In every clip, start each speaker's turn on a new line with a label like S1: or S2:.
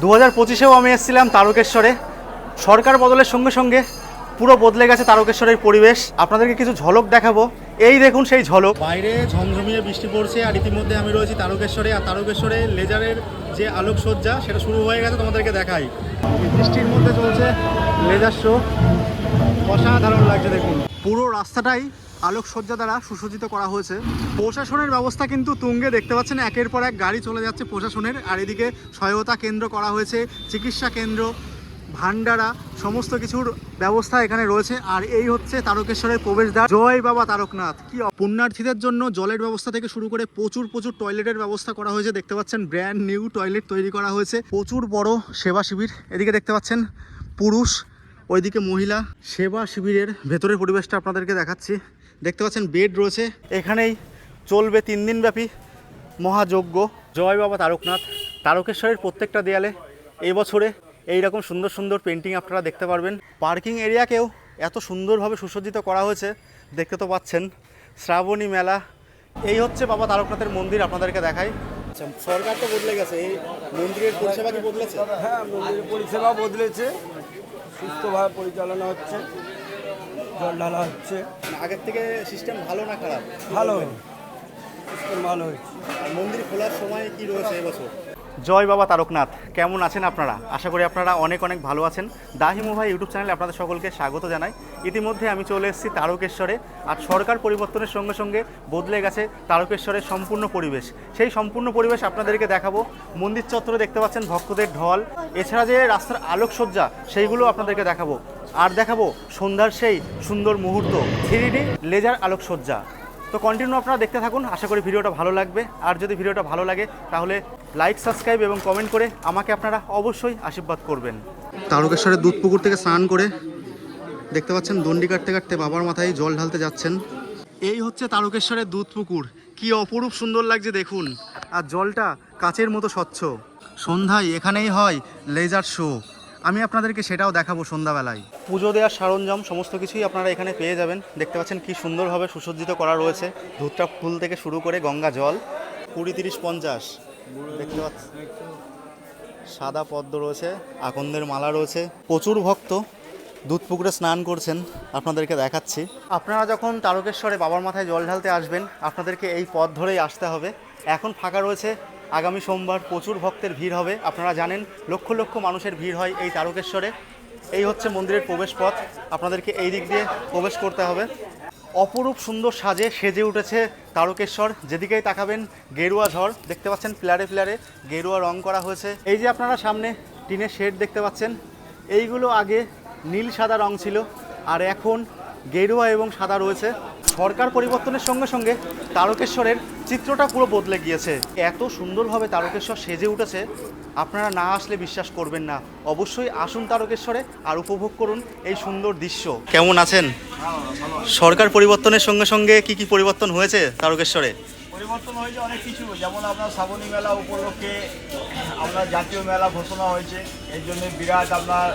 S1: 2025-এও আমি এসেছিলাম তারকেশ্বরে। সরকার বদলের সঙ্গে সঙ্গে পুরো বদলে গেছে তারকেশ্বরের পরিবেশ। আপনাদেরকে কিছু ঝলক দেখাবো। এই দেখুন সেই ঝলক। বাইরে ঝমঝমিয়ে বৃষ্টি পড়ছে আর ইতিমধ্যে আমি রয়েছি তারকেশ্বরে। আর তারকেশ্বরে লেজারের যে আলোকসজ্জা সেটা শুরু হয়ে গেছে, তোমাদেরকে দেখাই। বৃষ্টির মধ্যে চলছে লেজার শো, অসাধারণ লাগছে দেখুন। পুরো রাস্তাটাই আলোকসজ্জা দ্বারা সুসজ্জিত করা হয়েছে। প্রশাসনের ব্যবস্থা কিন্তু তুঙ্গে, দেখতে পাচ্ছেন একের পর এক গাড়ি চলে যাচ্ছে প্রশাসনের। আর এদিকে সহায়তা কেন্দ্র করা হয়েছে, চিকিৎসা কেন্দ্র, ভান্ডারা, সমস্ত কিছুর ব্যবস্থা এখানে রয়েছে। আর এই হচ্ছে তারকেশ্বরের প্রবেশদ্বার। জয় বাবা তারকনাথ। কি পুণ্যার্থীদের জন্য জলের ব্যবস্থা থেকে শুরু করে প্রচুর টয়লেটের ব্যবস্থা করা হয়েছে। দেখতে পাচ্ছেন ব্র্যান্ড নিউ টয়লেট তৈরি করা হয়েছে। প্রচুর বড় সেবা শিবির। এদিকে দেখতে পাচ্ছেন পুরুষ, ওইদিকে মহিলা। সেবা শিবিরের ভেতরের পরিবেশটা আপনাদেরকে দেখাচ্ছি। দেখতে পাচ্ছেন বেড রয়েছে। এখানেই চলবে 3 দিন ব্যাপী মহাযজ্ঞ। জয় বাবা তারকনাথ। তারকেশ্বরের প্রত্যেকটা দেয়ালে এই বছরে এইরকম সুন্দর সুন্দর পেন্টিং আপনারা দেখতে পারবেন। পার্কিং এরিয়াকেও এত সুন্দরভাবে সুসজ্জিত করা হয়েছে, দেখতে তো পাচ্ছেন। শ্রাবণী মেলা। এই হচ্ছে বাবা তারকনাথের মন্দির, আপনাদেরকে দেখাই। সরকার তো বদলে গেছে, এই মন্দিরের পরিষেবা কি বদলেছে?
S2: হ্যাঁ, মন্দিরের পরিষেবা বদলেছে, সুস্থভাবে পরিচালনা হচ্ছে, জল ঢালা হচ্ছে।
S1: আগের থেকে সিস্টেম ভালো না খারাপ?
S2: ভালো, সিস্টেম ভালো হচ্ছে।
S1: আর মন্দির খোলার সময় কি রয়েছে এবছর? জয় বাবা তারকনাথ। কেমন আছেন আপনারা? আশা করি আপনারা অনেক অনেক ভালো আছেন। দাহিমু ভাই ইউটিউব চ্যানেলে আপনাদের সকলকে স্বাগত জানাই। ইতিমধ্যে আমি চলে এসেছি তারকেশ্বরে। আর সরকার পরিবর্তনের সঙ্গে সঙ্গে বদলে গেছে তারকেশ্বরের সম্পূর্ণ পরিবেশ। সেই সম্পূর্ণ পরিবেশ আপনাদেরকে দেখাবো। মন্দির চত্বরে দেখতে পাচ্ছেন ভক্তদের ঢল। এছাড়া যে রাস্তার আলোকসজ্জা সেইগুলো আপনাদেরকে দেখাবো। আর দেখাবো সন্ধ্যার সেই সুন্দর মুহূর্ত, 3D লেজার আলোকসজ্জা। তো কন্টিনিউ আপনারা দেখতে থাকুন, আশা করি ভিডিওটা ভালো লাগবে। আর যদি ভিডিওটা ভালো লাগে তাহলে লাইক, সাবস্ক্রাইব এবং কমেন্ট করে আমাকে আপনারা অবশ্যই আশীর্বাদ করবেন। তারকেশ্বরের দুধ পুকুর থেকে স্নান করে দেখতে পাচ্ছেন দণ্ডি কাটতে কাটতে বাবার মাথায় জল ঢালতে যাচ্ছেন। এই হচ্ছে তারকেশ্বরের দুধ পুকুর। কি অপরূপ সুন্দর লাগছে দেখুন। আর জলটা কাচের মতো স্বচ্ছ। সন্ধ্যায় এখানেই হয় লেজার শো। আমি আপনাদেরকে সেটাও দেখাবো সন্ধ্যাবেলায়। পুজো দেওয়ার সরঞ্জাম সমস্ত কিছুই আপনারা এখানে পেয়ে যাবেন। দেখতে পাচ্ছেন কি সুন্দরভাবে সুসজ্জিত করা রয়েছে। ধূপটা ফুল থেকে শুরু করে গঙ্গা জল। 20, 30, 50 দেখতে পাচ্ছেন। সাদা পদ্ম রয়েছে, আকন্দের মালা রয়েছে। প্রচুর ভক্ত দুধ পুকুরে স্নান করছেন, আপনাদেরকে দেখাচ্ছি। আপনারা যখন তারকেশ্বরে বাবার মাথায় জল ঢালতে আসবেন আপনাদেরকে এই পথ ধরেই আসতে হবে। এখন ফাঁকা রয়েছে, আগামী সোমবার প্রচুর ভক্তের ভিড় হবে। আপনারা জানেন লক্ষ লক্ষ মানুষের ভিড় হয় এই তারকেশ্বরে। এই হচ্ছে মন্দিরের প্রবেশ পথ, আপনাদেরকে এই দিক দিয়ে প্রবেশ করতে হবে। অপরূপ সুন্দর সেজে উঠেছে তারকেশ্বর। যেদিকেই তাকাবেন গেরুয়া ঝড়। দেখতে পাচ্ছেন পিলারে পিলারে গেরুয়া রং করা হয়েছে। এই যে আপনারা সামনে টিনের শেড দেখতে পাচ্ছেন, এইগুলো আগে নীল সাদা রং ছিল, আর এখন গেরুয়া এবং সাদা রয়েছে। সরকার পরিবর্তনের সঙ্গে সঙ্গে তারকেশ্বরের চিত্রটা পুরো বদলে গিয়েছে। এত সুন্দরভাবে তারকেশ্বর সেজে উঠেছে, আপনারা না আসলে বিশ্বাস করবেন না। অবশ্যই আসুন তারকেশ্বরে আর উপভোগ করুন এই সুন্দর দৃশ্য। কেমন আছেন? সরকার পরিবর্তনের সঙ্গে সঙ্গে কি কি পরিবর্তন হয়েছে তারকেশ্বরে?
S2: পরিবর্তন হয়েছে অনেক কিছু, যেমন আপনার শ্রাবণী মেলা উপলক্ষে আপনার জাতীয় মেলা ঘোষণা হয়েছে। এই জন্য বিরাট আপনার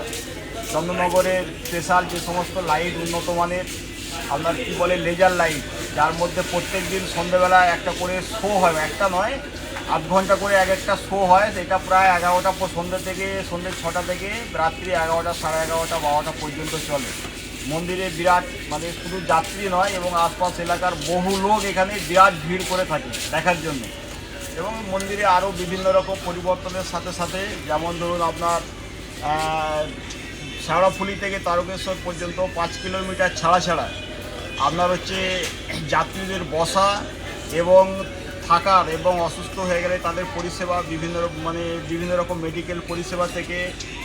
S2: চন্দ্রনগরের স্পেশাল যে সমস্ত লাইট, উন্নত মানের আপনার কী বলে লেজার লাইট, যার মধ্যে প্রত্যেক দিন সন্ধ্যেবেলা একটা করে শো হয়, একটা নয় 8 ঘন্টা করে এক একটা শো হয়। এটা প্রায় 11টা সন্ধ্যে 6টা থেকে রাত্রি 11টা, সাড়ে 11টা, 12টা পর্যন্ত চলে। মন্দিরে বিরাট মানে শুধু যাত্রী নয় এবং আশপাশ এলাকার বহু লোক এখানে বিরাট ভিড় করে থাকে দেখার জন্য। এবং মন্দিরে আরও বিভিন্ন রকম পরিবর্তনের সাথে সাথে, যেমন ধরুন আপনার শেওড়াফুলি থেকে তারকেশ্বর পর্যন্ত 5 কিলোমিটার ছাড়া আপনার হচ্ছে যাত্রীদের বসা এবং থাকার এবং অসুস্থ হয়ে গেলে তাদের পরিষেবা বিভিন্ন রকম মেডিকেল পরিষেবা থেকে,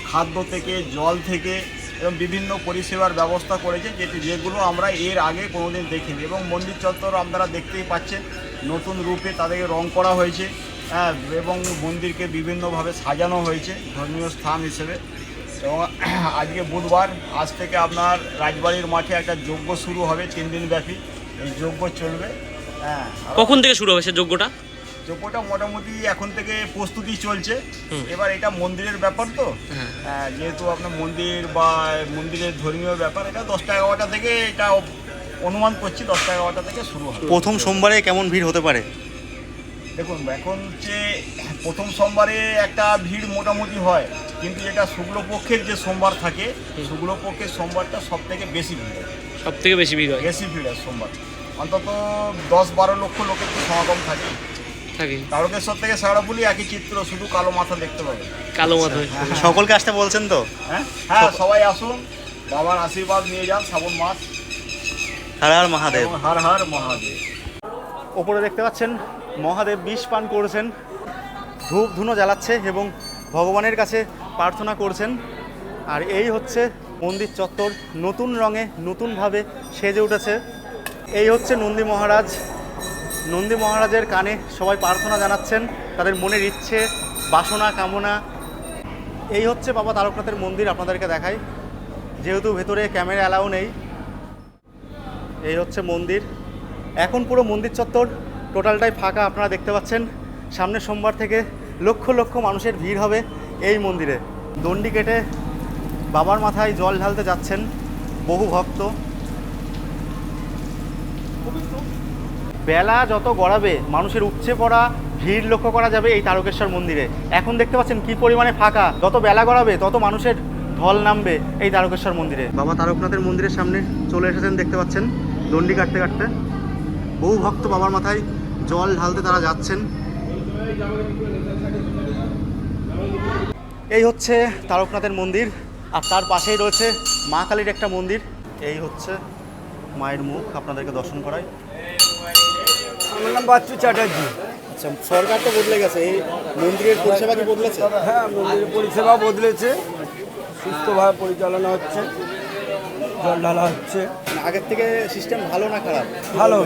S2: খাদ্য থেকে, জল থেকে এবং বিভিন্ন পরিষেবার ব্যবস্থা করেছে, যেগুলো আমরা এর আগে কোনোদিন দেখিনি। এবং মন্দির চত্বর আপনারা দেখতেই পাচ্ছেন নতুন রূপে তাদেরকে রং করা হয়েছে এবং মন্দিরকে বিভিন্নভাবে সাজানো হয়েছে ধর্মীয় স্থান হিসেবে। এবং আজকে বুধবার, আজ থেকে আপনার রাজবাড়ির মাঠে একটা যজ্ঞ শুরু হবে 3 দিন ব্যাপী। এই যজ্ঞ চলবে।
S3: কখন থেকে শুরু হবে সে যজ্ঞটা?
S2: যজ্ঞটা মোটামুটি এখন থেকে প্রস্তুতি চলছে। এবার এটা মন্দিরের ব্যাপার তো, যেহেতু আপনার মন্দির বা মন্দিরের ধর্মীয় ব্যাপার, এটা 10টা 11টা থেকে, এটা অনুমান করছি 10টা 11টা থেকে শুরু হবে।
S1: প্রথম সোমবারে কেমন ভিড় হতে পারে?
S2: দেখুন এখন হচ্ছে প্রথম সোমবারে একটা ভিড় মোটামুটি হয়, কিন্তু এটা শুক্লপক্ষের যে সোমবার থাকে, শুক্লপক্ষের সোমবারটা সব থেকে বেশি ভিড় হয়।
S3: সব থেকে বেশি ভিড় হয়
S2: বেশি ভিড় হয় সোমবার, অন্তত 10-12 লক্ষ লোকের তো সমাগম থাকে।
S3: থাকে।
S2: তারকেশ্বর থেকে শেওড়াফুলি একই চিত্র, শুধু কালো মাথা দেখতে পাবে।
S3: কালো মাথায়।
S1: সকলকে আসতে বলছেন তো?
S2: হ্যাঁ হ্যাঁ, সবাই আসুন, বাবার আশীর্বাদ নিয়ে যান শ্রাবণ মাস।
S1: হর হর মহাদেব।
S2: এবং হর হর মহাদেব।
S1: ওপরে দেখতে পাচ্ছেন মহাদেব বিষ পান করেছেন, ধূপ ধুনো জ্বালাচ্ছে এবং ভগবানের কাছে প্রার্থনা করছেন। আর এই হচ্ছে মন্দির চত্বর, নতুন রঙে নতুনভাবে সেজে উঠেছে। এই হচ্ছে নন্দী মহারাজ। নন্দী মহারাজের কানে সবাই প্রার্থনা জানাচ্ছেন তাদের মনের ইচ্ছে, বাসনা, কামনা। এই হচ্ছে বাবা তারকনাথের মন্দির, আপনাদেরকে দেখাই, যেহেতু ভেতরে ক্যামেরা অ্যালাউ নেই। এই হচ্ছে মন্দির। এখন পুরো মন্দির চত্বর টোটালটাই ফাঁকা, আপনারা দেখতে পাচ্ছেন। সামনের সোমবার থেকে লক্ষ লক্ষ মানুষের ভিড় হবে এই মন্দিরে। দণ্ডি কেটে বাবার মাথায় জল ঢালতে যাচ্ছেন বহু ভক্ত। বেলা যত গড়াবে মানুষের উপচে পড়া ভিড় লক্ষ্য করা যাবে এই তারকেশ্বর মন্দিরে। এখন দেখতে পাচ্ছেন কি পরিমাণে ফাঁকা, যত বেলা গড়াবে তত মানুষের ঢল নামবে এই তারকেশ্বর মন্দিরে। বাবা তারকনাথের মন্দিরের সামনে চলে এসেছেন, দেখতে পাচ্ছেন দণ্ডি কাটতে কাটতে বহু ভক্ত বাবার মাথায় জল ঢালতে তারা যাচ্ছেন। এই হচ্ছে তারকনাথের মন্দির, আর তার পাশেই রয়েছে মা কালীর একটা মন্দির। এই হচ্ছে মায়ের মুখ, আপনাদেরকে দর্শন করায়।
S4: আমার নাম বাচ্চু চ্যাটার্জি।
S1: আচ্ছা, সরকার তো বদলে গেছে, এই মন্দিরের পরিষেবা কি বদলেছে?
S4: হ্যাঁ, মন্দিরের পরিষেবা বদলেছে, সুস্থভাবে পরিচালনা হচ্ছে, জল ঢালা হচ্ছে।
S1: আগের থেকে সিস্টেম ভালো না খারাপ?
S4: ভালো,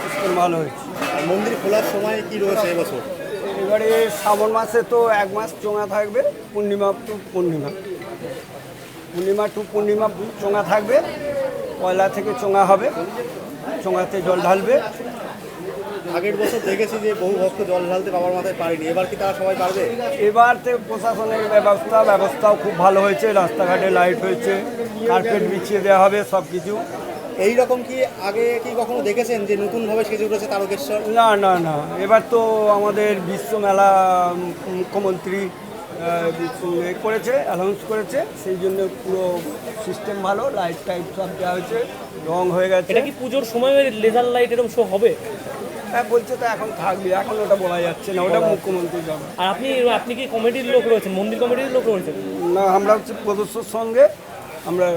S4: সিস্টেম ভালো হয়েছে।
S1: আর মন্দির খোলার সময় কি রয়েছে এবছর?
S4: এবারে শ্রাবণ মাসে তো 1 মাস চোঙা থাকবে, পূর্ণিমা টু পূর্ণিমা, পূর্ণিমা টু পূর্ণিমা চোঙা থাকবে। পয়লা থেকে চোঙা হবে, চোঙাতে জল ঢালবে।
S1: আগের বছর দেখেছি যে বহু ভক্ত জল ঢালতে বাবার মাথায় পারেনি, এবার কি তারা সবাই পারবে?
S4: এবার থেকে প্রশাসনের ব্যবস্থাও খুব ভালো হয়েছে, রাস্তাঘাটে লাইট হয়েছে, কার্পেট বিছিয়ে দেওয়া হবে, সব কিছু।
S1: এই রকম কি আগে কি কখনো দেখেছেন যে নতুনভাবে সেজে উঠেছে তারকেশ্বর?
S4: না না না, এবার তো আমাদের বিশ্ব মেলা মুখ্যমন্ত্রী করেছে, অ্যানাউন্স করেছে, সেই জন্য পুরো সিস্টেম ভালো, লাইট টাইট সব দেওয়া হয়েছে, রং হয়ে গেছে।
S3: এটা কি পুজোর সময় লেজার লাইট এরকম শো হবে?
S4: হ্যাঁ বলছে তো, এখন থাকবে, এখন ওটা বলা যাচ্ছে না, ওটা মুখ্যমন্ত্রী যাবে।
S3: আর আপনি কি কমিটির লোক রয়েছেন, মন্দির কমিটির লোক রয়েছেন?
S4: না, আমরা হচ্ছে প্রদর্শর সঙ্গে আমরা।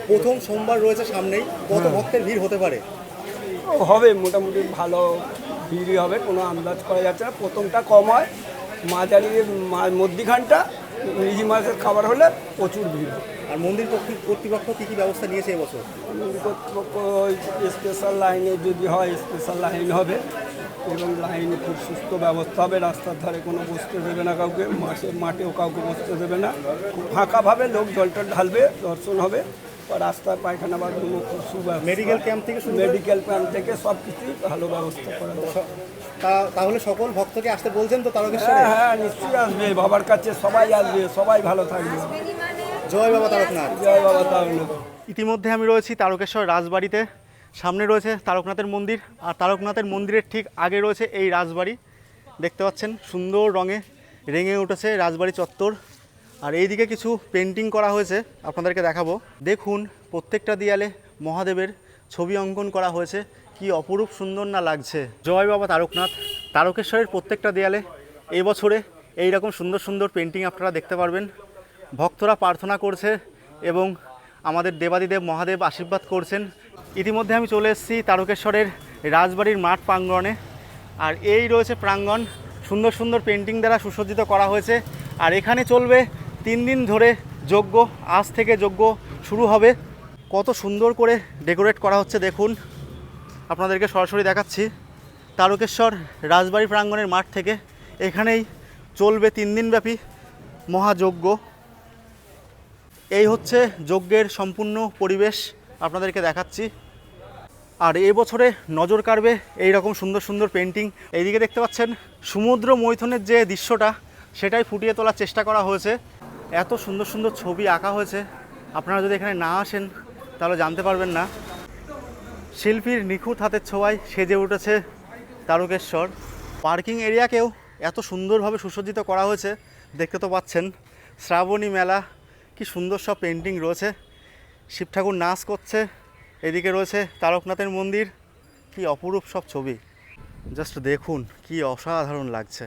S1: প্রথম সোমবার রয়েছে সামনেই, কত ভক্তের ভিড় হতে পারে?
S4: হবে মোটামুটি ভালো ভিড়ই হবে, কোনো আন্দাজ করা যাচ্ছে না। প্রথমটা কম হয়, মাঝারি মধ্যিখানটা ইলিশ মাছের খাবার হলে প্রচুর ভিড় হয়।
S1: আর মন্দির কর্তৃপক্ষ কী কী ব্যবস্থা নিয়েছে এবছর?
S4: মন্দির কর্তৃপক্ষ স্পেশাল লাইনে যদি হয়, স্পেশাল লাইন হবে এবং লাইনে খুব সুস্থ ব্যবস্থা হবে। রাস্তার ধারে কোনো বসতে দেবে না কাউকে, মাঠেও কাউকে বসতে দেবে না। খুব ফাঁকাভাবে লোক জলটা ঢালবে, দর্শন হবে। রাস্তায় পায়খানা বাথরুমও খুব সুব্যবস্থা।
S1: মেডিকেল ক্যাম্প থেকে শুরু করে?
S4: মেডিকেল ক্যাম্প থেকে সব কিছুই ভালো ব্যবস্থা করা হবে।
S1: তাহলে সকল ভক্তকে আসতে বলছেন তো তারকেশ্বরে?
S4: হ্যাঁ হ্যাঁ, নিশ্চয়ই আসবে, বাবার কাছে সবাই আসবে, সবাই ভালো থাকবে।
S1: জয় বাবা তারকনাথ।
S4: জয় বাবা তারকনাথ।
S1: ইতিমধ্যে আমি রয়েছি তারকেশ্বর রাজবাড়িতে। সামনে রয়েছে তারকনাথের মন্দির, আর তারকনাথের মন্দিরের ঠিক আগে রয়েছে এই রাজবাড়ি। দেখতে পাচ্ছেন সুন্দর রঙে রেঙে উঠেছে রাজবাড়ি চত্বর। আর এইদিকে কিছু পেন্টিং করা হয়েছে, আপনাদেরকে দেখাবো। দেখুন, প্রত্যেকটা দেয়ালে মহাদেবের ছবি অঙ্কন করা হয়েছে, কি অপরূপ সুন্দর না লাগছে। জয় বাবা তারকনাথ। তারকেশ্বরের প্রত্যেকটা দেয়ালে এই বছরে এই রকম সুন্দর সুন্দর পেন্টিং আপনারা দেখতে পারবেন। ভক্তরা প্রার্থনা করছে এবং আমাদের দেবাদিদেব মহাদেব আশীর্বাদ করছেন। ইতিমধ্যে আমি চলে এসেছি তারকেশ্বরের রাজবাড়ির মাঠ প্রাঙ্গণে। আর এই রয়েছে প্রাঙ্গণ, সুন্দর সুন্দর পেন্টিং দ্বারা সুসজ্জিত করা হয়েছে। আর এখানে চলবে 3 দিন ধরে যজ্ঞ। আজ থেকে যজ্ঞ শুরু হবে। কত সুন্দর করে ডেকোরেট করা হচ্ছে দেখুন, আপনাদেরকে সরাসরি দেখাচ্ছি তারকেশ্বর রাজবাড়ি প্রাঙ্গণের মাঠ থেকে। এখানেই চলবে 3 দিনব্যাপী মহাযজ্ঞ। এই হচ্ছে যজ্ঞের সম্পূর্ণ পরিবেশ, আপনাদেরকে দেখাচ্ছি। আর এবছরে নজর কাড়বে এই রকম সুন্দর সুন্দর পেন্টিং। এইদিকে দেখতে পাচ্ছেন সমুদ্র মৈথনের যে দৃশ্যটা, সেটাই ফুটিয়ে তোলার চেষ্টা করা হয়েছে। এত সুন্দর সুন্দর ছবি আঁকা হয়েছে, আপনারা যদি এখানে না আসেন তাহলে জানতে পারবেন না। শিল্পীর নিখুঁত হাতের ছোঁয়ায় সেজে উঠেছে তারকেশ্বর। পার্কিং এরিয়াকেও এত সুন্দরভাবে সুসজ্জিত করা হয়েছে, দেখতে তো পাচ্ছেন। শ্রাবণী মেলা, কি সুন্দর সব পেন্টিং রয়েছে, শিব ঠাকুর নাচ করছে, এদিকে রয়েছে তারকনাথের মন্দির, কি অপরূপ সব ছবি। জাস্ট দেখুন কি অসাধারণ লাগছে।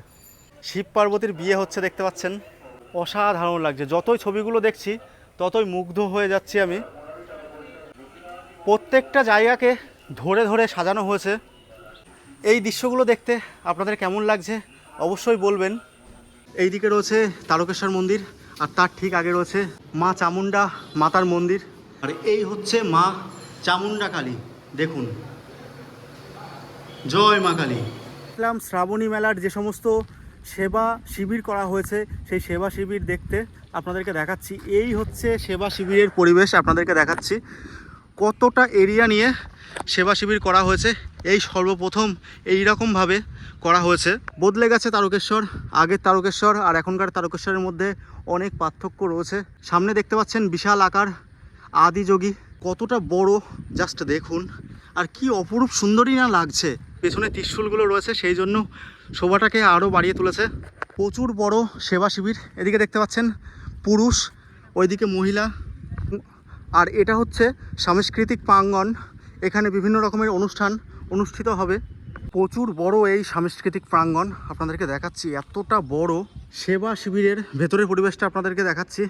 S1: শিব পার্বতীর বিয়ে হচ্ছে দেখতে পাচ্ছেন, অসাধারণ লাগছে। যতই ছবিগুলো দেখছি ততই মুগ্ধ হয়ে যাচ্ছি আমি। প্রত্যেকটা জায়গাকে ধরে ধরে সাজানো হয়েছে। এই দৃশ্যগুলো দেখতে আপনাদের কেমন লাগছে অবশ্যই বলবেন। এই দিকে রয়েছে তারকেশ্বর মন্দির, আর তার ঠিক আগে রয়েছে মা চামুণ্ডা মাতার মন্দির, আর এই হচ্ছে মা চামুণ্ডা কালী। দেখুন, জয় মা কালী। দেখলাম শ্রাবণী মেলার যে সমস্ত সেবা শিবির করা হয়েছে, সেই সেবা শিবির দেখতে আপনাদেরকে দেখাচ্ছি। এই হচ্ছে সেবা শিবিরের পরিবেশ, আপনাদেরকে দেখাচ্ছি কতটা এরিয়া নিয়ে সেবা শিবির করা হয়েছে। এই সর্বপ্রথম এই রকমভাবে করা হয়েছে। বদলে গেছে তারকেশ্বর, আগের তারকেশ্বর আর এখনকার তারকেশ্বরের মধ্যে অনেক পার্থক্য রয়েছে। সামনে দেখতে পাচ্ছেন বিশাল আকার আদিযোগী, কতটা বড় জাস্ট দেখুন, আর কি অপরূপ সুন্দরই না লাগছে। পেছনে ত্রিশূলগুলো রয়েছে, সেই জন্য শোভাটাকে আরও বাড়িয়ে তুলেছে। প্রচুর বড় সেবা শিবির। এদিকে দেখতে পাচ্ছেন পুরুষ, ওইদিকে মহিলা, আর এটা হচ্ছে সাংস্কৃতিক প্রাঙ্গণ। এখানে বিভিন্ন রকমের অনুষ্ঠান অনুষ্ঠিত হবে। প্রচুর বড় এই সাংস্কৃতিক প্রাঙ্গণ, আপনাদেরকে দেখাচ্ছি এতটা বড়। সেবা শিবিরের ভেতরের পরিবেশটা আপনাদেরকে দেখাচ্ছি।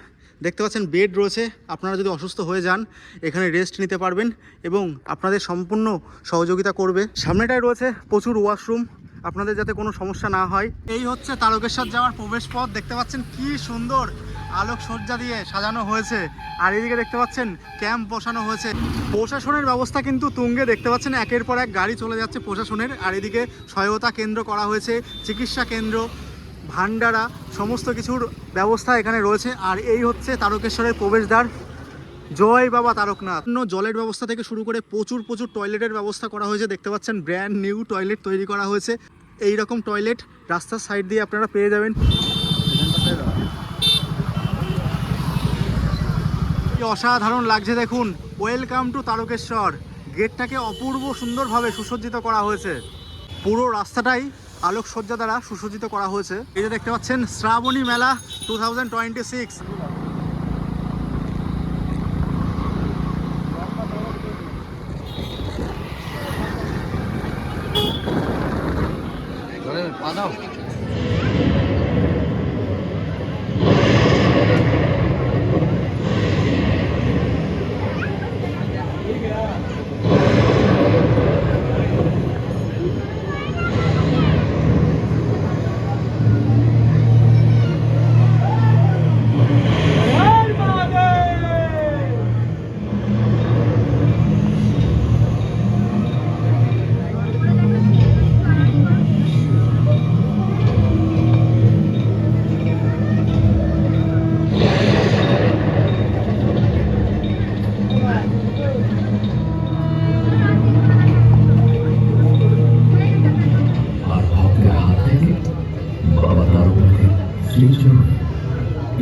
S1: দেখতে পাচ্ছেন বেড রয়েছে, আপনারা যদি অসুস্থ হয়ে যান এখানে রেস্ট নিতে পারবেন এবং আপনাদের সম্পূর্ণ সহযোগিতা করবে। সামনেটায় রয়েছে প্রচুর ওয়াশরুম, আপনাদের যাতে কোনো সমস্যা না হয়। এই হচ্ছে তারকেশ্বর যাওয়ার প্রবেশ পথ। দেখতে পাচ্ছেন কি সুন্দর আলোকসজ্জা দিয়ে সাজানো হয়েছে, আর এদিকে দেখতে পাচ্ছেন ক্যাম্প বসানো হয়েছে। প্রশাসনের ব্যবস্থা কিন্তু তুঙ্গে, দেখতে পাচ্ছেন একের পর এক গাড়ি চলে যাচ্ছে প্রশাসনের। আর এদিকে সহায়তা কেন্দ্র করা হয়েছে, চিকিৎসা কেন্দ্র, ভান্ডারা, সমস্ত কিছুর ব্যবস্থা এখানে রয়েছে। আর এই হচ্ছে তারকেশ্বরের প্রবেশদ্বার। জয় বাবা তারকনাথ। জলের ব্যবস্থা থেকে শুরু করে প্রচুর টয়লেটের ব্যবস্থা করা হয়েছে। দেখতে পাচ্ছেন ব্র্যান্ড নিউ টয়লেট তৈরি করা হয়েছে। এই রকম টয়লেট রাস্তার সাইড দিয়ে আপনারা পেয়ে যাবেন। কি অসাধারণ লাগছে দেখুন। Welcome to Tarakeswar. গেটটাকে অপূর্ব সুন্দরভাবে সুসজ্জিত করা হয়েছে। পুরো রাস্তাটাই আলোকসজ্জা দ্বারা সুসজ্জিত করা হয়েছে। এই যে দেখতে পাচ্ছেন শ্রাবণী মেলা 2026।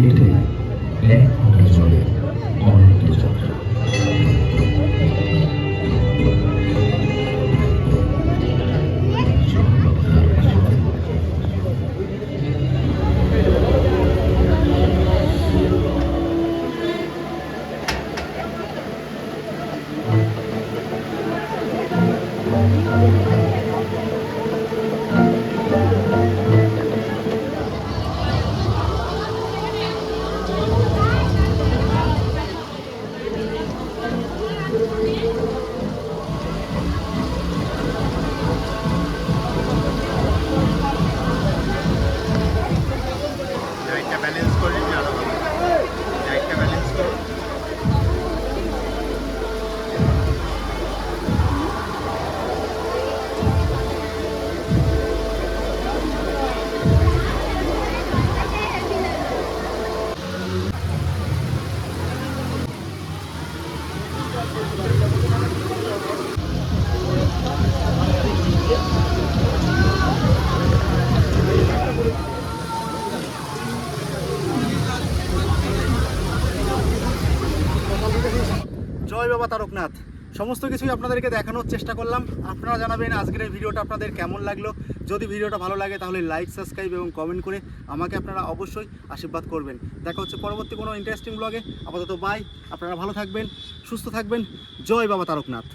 S5: এটাই এক ফোঁটা জলে অনন্ত যাত্রা।
S1: জয় বাবা তারকনাথ। সমস্ত কিছুই আপনাদেরকে দেখানোর চেষ্টা করলাম। আপনারা জানাবেন আজকের এই ভিডিওটা আপনাদের কেমন লাগলো। যদি ভিডিওটা ভালো লাগে তাহলে লাইক, সাবস্ক্রাইব এবং কমেন্ট করে আমাকে আপনারা অবশ্যই আশীর্বাদ করবেন। দেখা হচ্ছে পরবর্তী কোনো ইন্টারেস্টিং ব্লগে। আপাতত বাই, আপনারা ভালো থাকবেন, সুস্থ থাকবেন। জয় বাবা তারকনাথ।